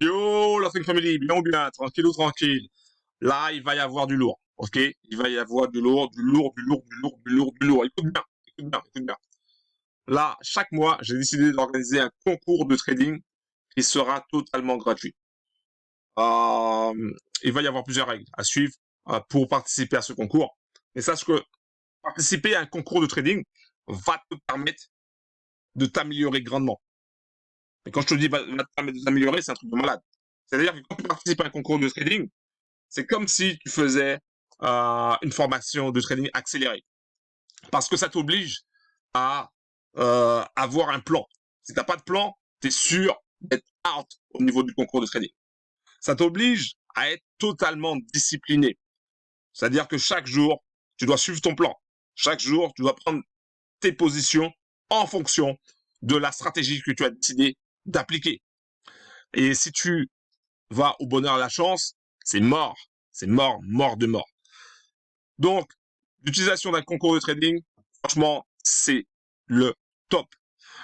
Yo, la Think Family, bien ou bien, tranquille ou tranquille. Là, il va y avoir du lourd, ok? Il va y avoir du lourd, du lourd, du lourd, du lourd, du lourd, du lourd. Écoute bien, écoute bien, écoute bien. Là, chaque mois, j'ai décidé d'organiser un concours de trading qui sera totalement gratuit. Euh, il va y avoir plusieurs règles à suivre pour participer à ce concours. Et sache que participer à un concours de trading va te permettre de t'améliorer grandement. Et quand je te dis va te permettre de t'améliorer, c'est un truc de malade. C'est-à-dire que quand tu participes à un concours de trading, c'est comme si tu faisais une formation de trading accélérée. Parce que ça t'oblige à avoir un plan. Si tu n'as pas de plan, tu es sûr d'être out au niveau du concours de trading. Ça t'oblige à être totalement discipliné. C'est-à-dire que chaque jour, tu dois suivre ton plan. Chaque jour, tu dois prendre tes positions en fonction de la stratégie que tu as décidé d'appliquer. Et si tu vas au bonheur à la chance, c'est mort. C'est mort, mort de mort. Donc, l'utilisation d'un concours de trading, franchement, c'est le top.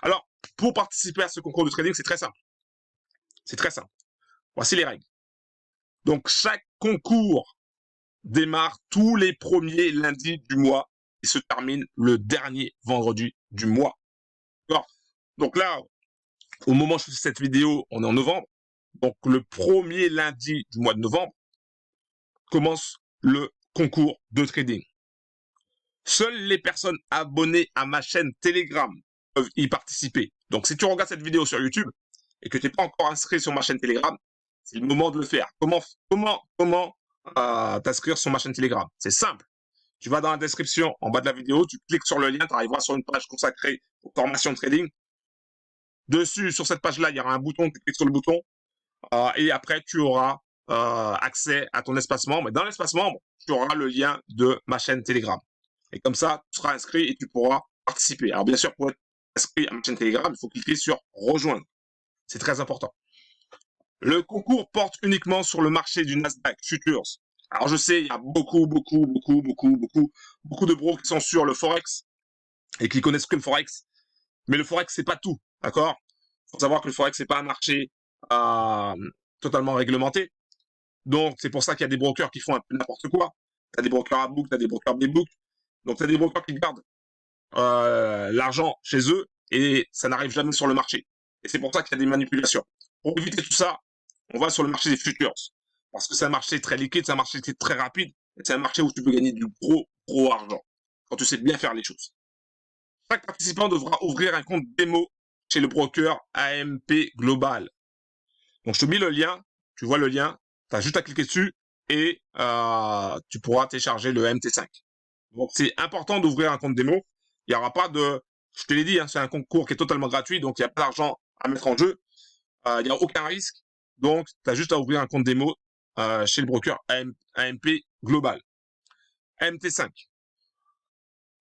Alors, pour participer à ce concours de trading, c'est très simple. C'est très simple. Voici les règles. Donc, chaque concours démarre tous les premiers lundis du mois et se termine le dernier vendredi du mois. D'accord? Donc là, au moment où je fais cette vidéo, on est en novembre. Donc, le premier lundi du mois de novembre commence le concours de trading. Seules les personnes abonnées à ma chaîne Telegram peuvent y participer. Donc, si tu regardes cette vidéo sur YouTube et que tu n'es pas encore inscrit sur ma chaîne Telegram, c'est le moment de le faire. Comment t'inscrire sur ma chaîne Telegram? C'est simple. Tu vas dans la description en bas de la vidéo, tu cliques sur le lien, tu arriveras sur une page consacrée aux formations de trading. Dessus, sur cette page-là, il y aura un bouton, tu cliques sur le bouton et après, tu auras accès à ton espace membre. Et dans l'espace membre, tu auras le lien de ma chaîne Telegram. Et comme ça, tu seras inscrit et tu pourras participer. Alors bien sûr, pour être inscrit à ma chaîne Telegram, il faut cliquer sur rejoindre. C'est très important. Le concours porte uniquement sur le marché du Nasdaq Futures. Alors je sais, il y a beaucoup de bros qui sont sur le Forex et qui connaissent que le Forex. Mais le Forex, c'est pas tout, d'accord? Il faut savoir que le Forex, c'est pas un marché euh, totalement réglementé. Donc, c'est pour ça qu'il y a des brokers qui font un peu n'importe quoi. Tu as des brokers à book, tu as des brokers B-book. Donc, tu as des brokers qui gardent l'argent chez eux et ça n'arrive jamais sur le marché. Et c'est pour ça qu'il y a des manipulations. Pour éviter tout ça, on va sur le marché des futures. Parce que c'est un marché très liquide, c'est un marché qui est très rapide, et c'est un marché où tu peux gagner du gros argent. Quand tu sais bien faire les choses. Chaque participant devra ouvrir un compte démo chez le broker AMP Global. Donc, je te mets le lien, tu vois le lien, tu as juste à cliquer dessus et tu pourras télécharger le MT5. Donc, c'est important d'ouvrir un compte démo. Il n'y aura pas de... Je te l'ai dit, hein, c'est un concours qui est totalement gratuit, donc il n'y a pas d'argent à mettre en jeu. Il n'y a aucun risque. Donc, tu as juste à ouvrir un compte démo chez le broker AMP Global. MT5.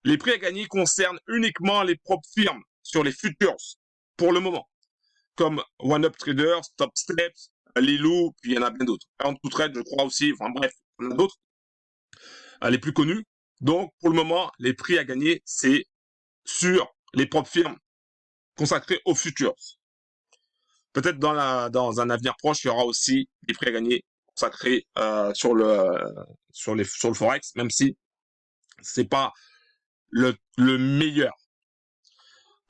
Les prix à gagner concernent uniquement les propres firmes sur les futures pour le moment, comme OneUp Traders, Top Steps, Lilou, puis il y en a bien d'autres. En tout trade, je crois aussi, enfin bref, il y en a d'autres, les plus connus. Donc, pour le moment, les prix à gagner, c'est sur les propres firmes consacrées aux futures. Peut-être dans un avenir proche, il y aura aussi des prix à gagner consacrés sur le Forex, même si c'est pas le meilleur.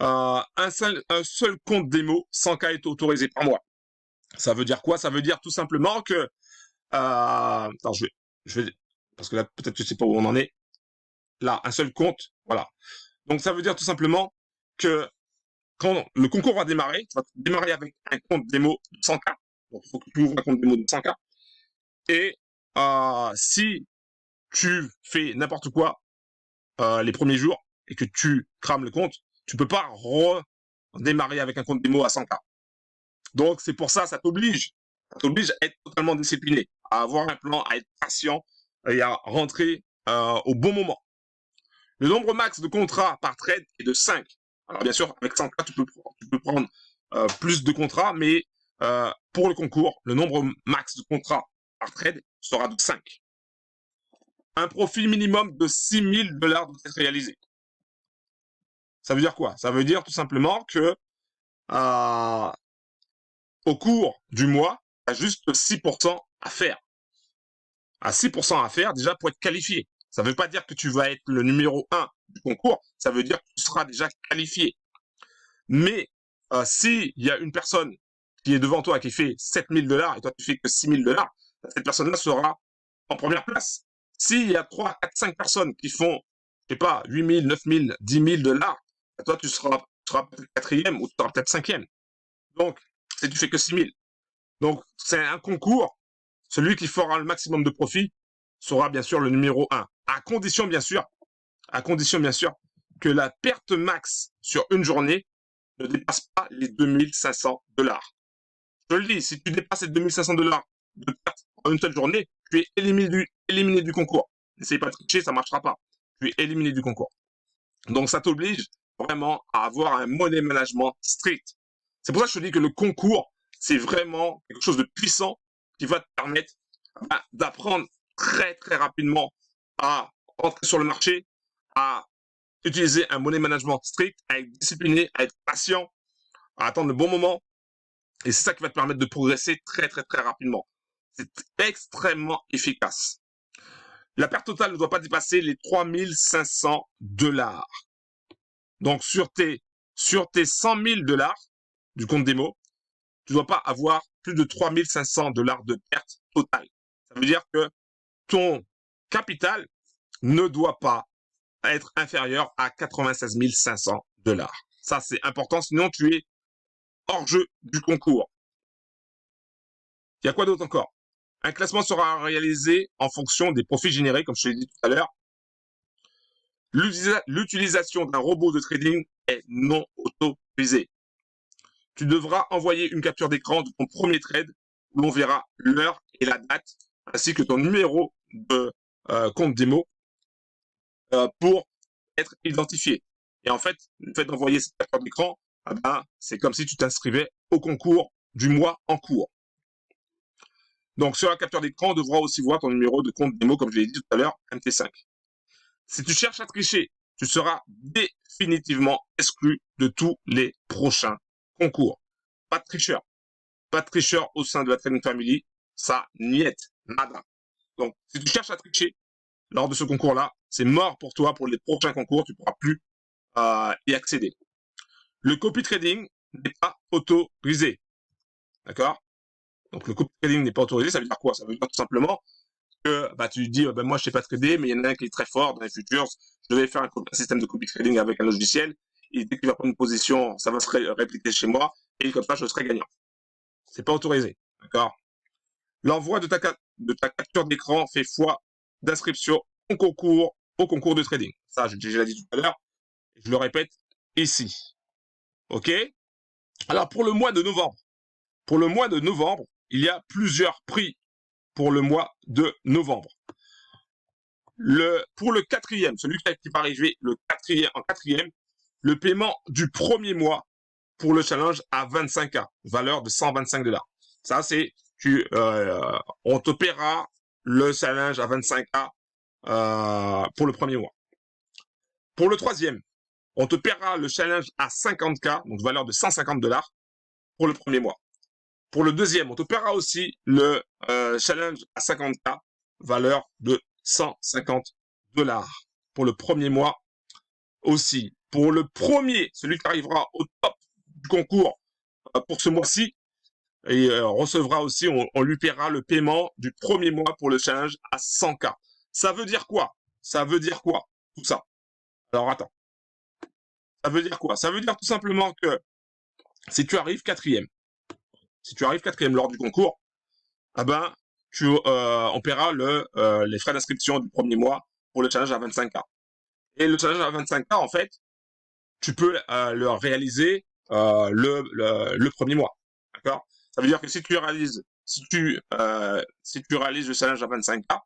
Un seul compte démo, 100K est autorisé par mois. Ça veut dire quoi? Ça veut dire tout simplement que attends, je vais, parce que là, peut-être que je sais pas où on en est. Là, un seul compte, voilà. Donc, ça veut dire tout simplement que quand le concours va démarrer, tu vas démarrer avec un compte démo de 100K. Donc, il faut que tu ouvres un compte démo de 100K. Et si tu fais n'importe quoi les premiers jours et que tu crames le compte, tu peux pas redémarrer avec un compte démo à 100K. Donc, c'est pour ça, ça t'oblige à être totalement discipliné, à avoir un plan, à être patient et à rentrer au bon moment. Le nombre max de contrats par trade est de 5. Alors, bien sûr, avec 100K, tu peux prendre plus de contrats, mais pour le concours, le nombre max de contrats par trade sera de 5. Un profit minimum de $6 000 doit être réalisé. Ça veut dire quoi? Ça veut dire tout simplement que au cours du mois, tu as juste 6% à faire. À 6% à faire déjà pour être qualifié. Ça ne veut pas dire que tu vas être le numéro 1 du concours, ça veut dire que tu seras déjà qualifié. Mais s'il y a une personne qui est devant toi et qui fait 7000 $ et toi tu fais que 6000 $, cette personne-là sera en première place. S'il y a 3, 4, 5 personnes qui font, je sais pas, 8000, 9000, 10 000 $, toi tu seras peut-être quatrième ou tu seras peut-être cinquième. Donc, si tu fais que 6000. Donc, c'est un concours. Celui qui fera le maximum de profit sera bien sûr le numéro 1. À condition bien sûr que la perte max sur une journée ne dépasse pas les 2500 $. Je le dis, si tu dépasses les 2500 $ de perte en une seule journée, tu es éliminé du concours. N'essaye pas de tricher, ça ne marchera pas. Tu es éliminé du concours. Donc ça t'oblige vraiment à avoir un money management strict. C'est pour ça que je te dis que le concours, c'est vraiment quelque chose de puissant qui va te permettre d'apprendre très très rapidement à entrer sur le marché, à utiliser un money management strict, à être discipliné, à être patient, à attendre le bon moment. Et c'est ça qui va te permettre de progresser très très très rapidement. C'est extrêmement efficace. La perte totale ne doit pas dépasser les 3500 $. Donc sur tes 100 000 $ du compte démo, tu ne dois pas avoir plus de 3500 $ de perte totale. Ça veut dire que ton capital ne doit pas être inférieur à 96 500 $. Ça, c'est important, sinon tu es hors jeu du concours. Il y a quoi d'autre encore? Un classement sera réalisé en fonction des profits générés, comme je te l'ai dit tout à l'heure. L'utilisation d'un robot de trading est non autorisée. Tu devras envoyer une capture d'écran de ton premier trade où l'on verra l'heure et la date, ainsi que ton numéro de compte démo pour être identifié. Et en fait, le fait d'envoyer cette capture d'écran, c'est comme si tu t'inscrivais au concours du mois en cours. Donc, sur la capture d'écran, on devra aussi voir ton numéro de compte démo, comme je l'ai dit tout à l'heure, MT5. Si tu cherches à tricher, tu seras définitivement exclu de tous les prochains concours. Pas de tricheur. Pas de tricheur au sein de la Trading Family. Ça, niette, nada. Donc, si tu cherches à tricher lors de ce concours-là, c'est mort pour toi. Pour les prochains concours, tu ne pourras plus y accéder. Le copy trading n'est pas autorisé. D'accord? Donc, le copy trading n'est pas autorisé. Ça veut dire quoi? Ça veut dire tout simplement que tu dis, moi, je sais pas trader, mais il y en a un qui est très fort dans les futures. Je vais faire un système de copy trading avec un logiciel. Et dès qu'il va prendre une position, ça va se répliquer chez moi. Et comme ça, je serai gagnant. C'est pas autorisé. D'accord? L'envoi de ta capture d'écran fait foi d'inscription au concours de trading. Ça, j'ai déjà dit tout à l'heure. Je le répète ici. OK? Alors, pour le mois de novembre, il y a plusieurs prix pour le mois de novembre. Pour le quatrième, celui qui va arriver en quatrième, le paiement du premier mois pour le challenge à 25K, valeur de 125 $. Ça, c'est, on te paiera le challenge à 25K pour le premier mois. Pour le troisième, on te paiera le challenge à 50K, donc valeur de 150 $ pour le premier mois. Pour le deuxième, on te paiera aussi le challenge à 50K, valeur de 150 $ pour le premier mois aussi. Pour le premier, celui qui arrivera au top du concours pour ce mois-ci, et recevra aussi, on lui paiera le paiement du premier mois pour le challenge à 100K. Ça veut dire quoi? Ça veut dire quoi, tout ça? Alors, attends. Ça veut dire quoi? Ça veut dire tout simplement que si tu arrives quatrième lors du concours, on paiera les frais d'inscription du premier mois pour le challenge à 25K. Et le challenge à 25K, en fait, tu peux le réaliser le premier mois. D'accord? Ça veut dire que si tu réalises le challenge à 25K,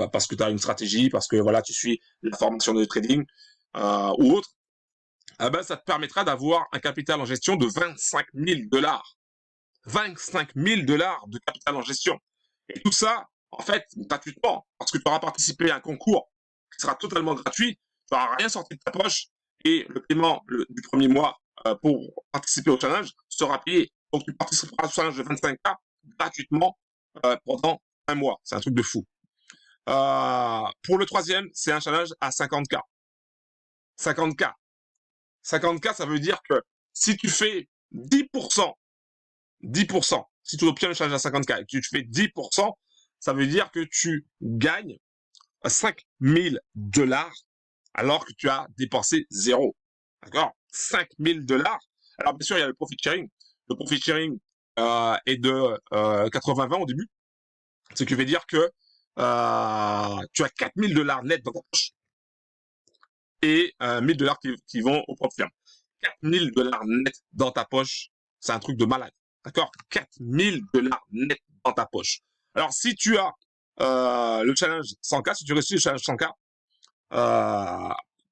parce que tu as une stratégie, parce que voilà, tu suis la formation de trading ou autre, ça te permettra d'avoir un capital en gestion de 25 000 $. 25 000 $ de capital en gestion. Et tout ça, en fait, gratuitement, parce que tu auras participé à un concours qui sera totalement gratuit, tu n'auras rien sorti de ta poche et le paiement du premier mois pour participer au challenge sera payé. Donc tu participeras au challenge de 25K gratuitement pendant un mois. C'est un truc de fou. Pour le troisième, c'est un challenge à 50K. 50K. 50K, ça veut dire que si tu fais 10%, si tu obtiens le challenge à 50K et que tu fais 10%, ça veut dire que tu gagnes 5 000 $ alors que tu as dépensé 0. D'accord? 5 000 $. Alors, bien sûr, il y a le profit sharing. Le profit sharing est de 80-20 au début. Ce qui veut dire que tu as 4 000 $ net dans ta poche et 1 000 $ qui vont au propre firme. 4 000 $ net dans ta poche, c'est un truc de malade. D'accord? 4 000 $ net dans ta poche. Alors, si tu as le challenge 100K, si tu réussis le challenge 100K,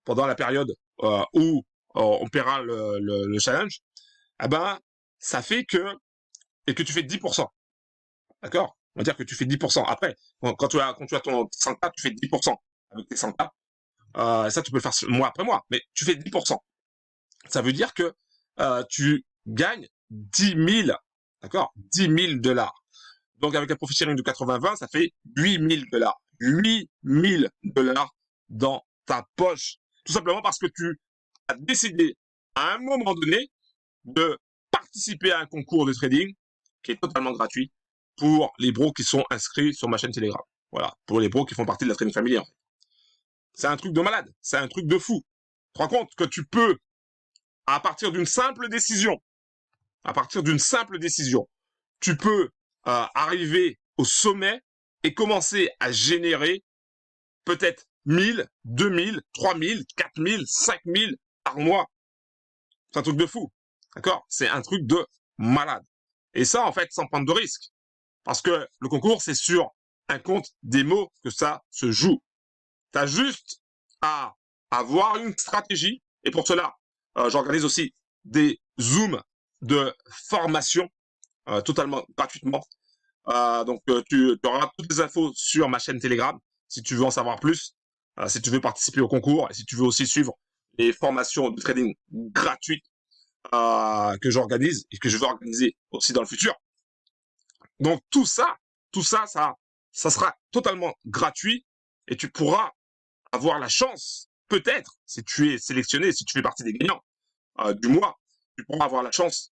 pendant la période où on paiera le challenge, eh ben, ça fait que, et que tu fais 10%. D'accord? On va dire que tu fais 10%. Après, quand tu as ton 100K, tu fais 10% avec tes 100K. Ça, tu peux le faire mois après mois, mais tu fais 10%. Ça veut dire que tu gagnes 10 000, d'accord? 10 000 $. Donc, avec un profit sharing de 80-20, ça fait 8 000 $. 8 000 $ dans ta poche. Tout simplement parce que tu as décidé, à un moment donné, de participer à un concours de trading qui est totalement gratuit pour les bros qui sont inscrits sur ma chaîne Telegram. Voilà, pour les bros qui font partie de la trading family. En fait. C'est un truc de malade, c'est un truc de fou. Tu te rends compte que tu peux, à partir d'une simple décision, tu peux arriver au sommet et commencer à générer peut-être 1000, 2000, 3000, 4000, 5000 par mois. C'est un truc de fou. D'accord? C'est un truc de malade. Et ça, en fait, sans prendre de risque. Parce que le concours, c'est sur un compte démo que ça se joue. Tu as juste à avoir une stratégie. Et pour cela, j'organise aussi des Zooms de formation totalement gratuitement. Donc, tu auras toutes les infos sur ma chaîne Telegram si tu veux en savoir plus, si tu veux participer au concours et si tu veux aussi suivre les formations de trading gratuites que j'organise et que je vais organiser aussi dans le futur. Donc, tout ça, ça sera totalement gratuit et tu pourras avoir la chance, peut-être, si tu es sélectionné, si tu fais partie des gagnants du mois, tu pourras avoir la chance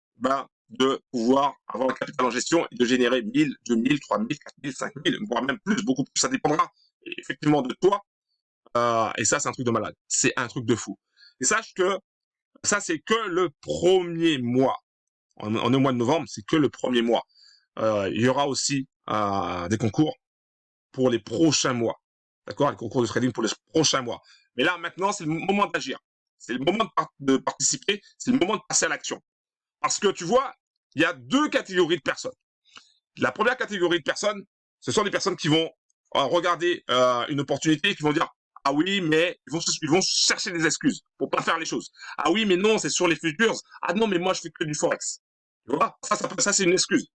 de pouvoir avoir le capital en gestion et de générer 1000, 2000, 3000, 4000, 5000, voire même plus, beaucoup plus, ça dépendra effectivement de toi. Et ça, c'est un truc de malade. C'est un truc de fou. Et sache que ça, c'est que le premier mois. On est au mois de novembre, c'est que le premier mois. Il y aura aussi des concours pour les prochains mois. D'accord? Les concours de trading pour les prochains mois. Mais là, maintenant, c'est le moment d'agir. C'est le moment de participer. C'est le moment de passer à l'action. Parce que tu vois, il y a deux catégories de personnes. La première catégorie de personnes, ce sont des personnes qui vont regarder une opportunité et qui vont dire « Ah oui, mais ils vont chercher des excuses pour pas faire les choses. Ah oui, mais non, c'est sur les futures. Ah non, mais moi, je fais que du Forex. » Tu vois, ça c'est une excuse.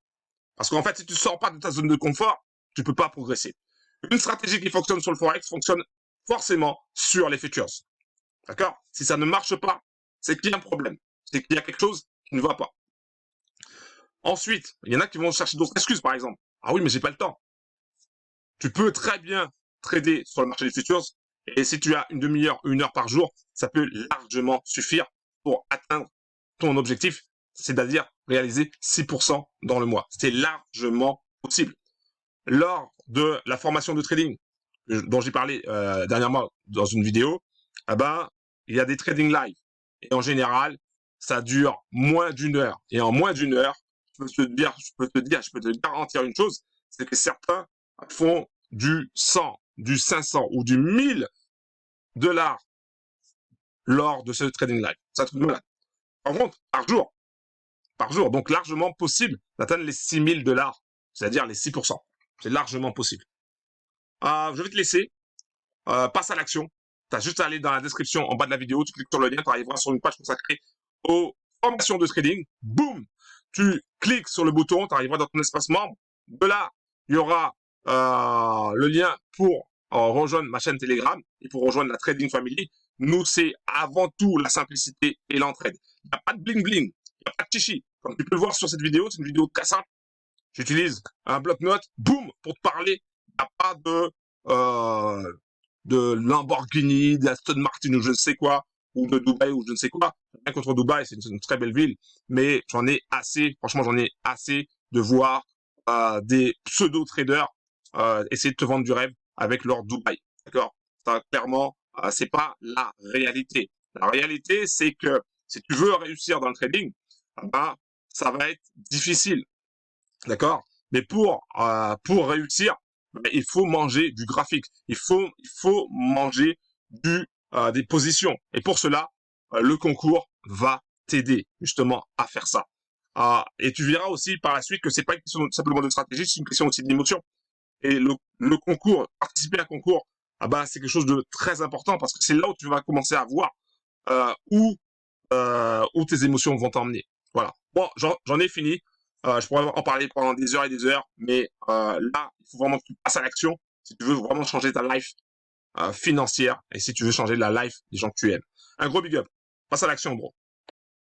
Parce qu'en fait, si tu ne sors pas de ta zone de confort, tu ne peux pas progresser. Une stratégie qui fonctionne sur le Forex fonctionne forcément sur les futures. D'accord? Si ça ne marche pas, c'est qu'il y a un problème. C'est qu'il y a quelque chose qui ne va pas. Ensuite, il y en a qui vont chercher d'autres excuses, par exemple. Ah oui, mais j'ai pas le temps. Tu peux très bien trader sur le marché des futures et si tu as une demi-heure, 1 heure par jour, ça peut largement suffire pour atteindre ton objectif, c'est-à-dire réaliser 6% dans le mois. C'est largement possible. Lors de la formation de trading dont j'ai parlé dernièrement dans une vidéo, eh ben, il y a des trading live. Et en général, ça dure moins d'1 heure. Et en moins d'1 heure, je peux te garantir une chose, c'est que certains font du 100, du 500 ou du 1000 $ lors de ce trading live. Ça te malade. Par contre, par jour, donc largement possible d'atteindre les 6 000 $, c'est-à-dire les 6%. C'est largement possible. Je vais te laisser. Passe à l'action. Tu as juste à aller dans la description en bas de la vidéo, tu cliques sur le lien, tu arriveras sur une page consacrée aux formations de trading. Boum! Tu cliques sur le bouton, tu arriveras dans ton espace membre. De là, il y aura le lien pour rejoindre ma chaîne Telegram et pour rejoindre la Trading Family. Nous, c'est avant tout la simplicité et l'entraide. Il n'y a pas de bling bling, il n'y a pas de chichi. Comme tu peux le voir sur cette vidéo, c'est une vidéo très simple. J'utilise un bloc-notes, boum, pour te parler. Il n'y a pas de Lamborghini, d'Aston Martin ou je ne sais quoi, ou de Dubaï ou je ne sais quoi. Rien contre Dubaï, c'est une très belle ville, mais j'en ai assez, franchement, j'en ai assez de voir des pseudo-traders essayer de te vendre du rêve avec leur Dubaï. D'accord? Ça, clairement, c'est pas la réalité. La réalité, c'est que si tu veux réussir dans le trading, ben, ça va être difficile. D'accord? Mais pour réussir, ben, il faut manger du graphique. Il faut manger des positions. Et pour cela, le concours va t'aider justement à faire ça. Et tu verras aussi par la suite que c'est pas une question simplement de stratégie, c'est une question aussi d'émotion. Et le concours, participer à un concours, ah ben, c'est quelque chose de très important parce que c'est là où tu vas commencer à voir euh, où où tes émotions vont t'emmener. Voilà. Bon, j'en ai fini. Je pourrais en parler pendant des heures et des heures, mais là, il faut vraiment que tu passes à l'action si tu veux vraiment changer ta life financière et si tu veux changer la life des gens que tu aimes. Un gros big up. Passe à l'action, bro.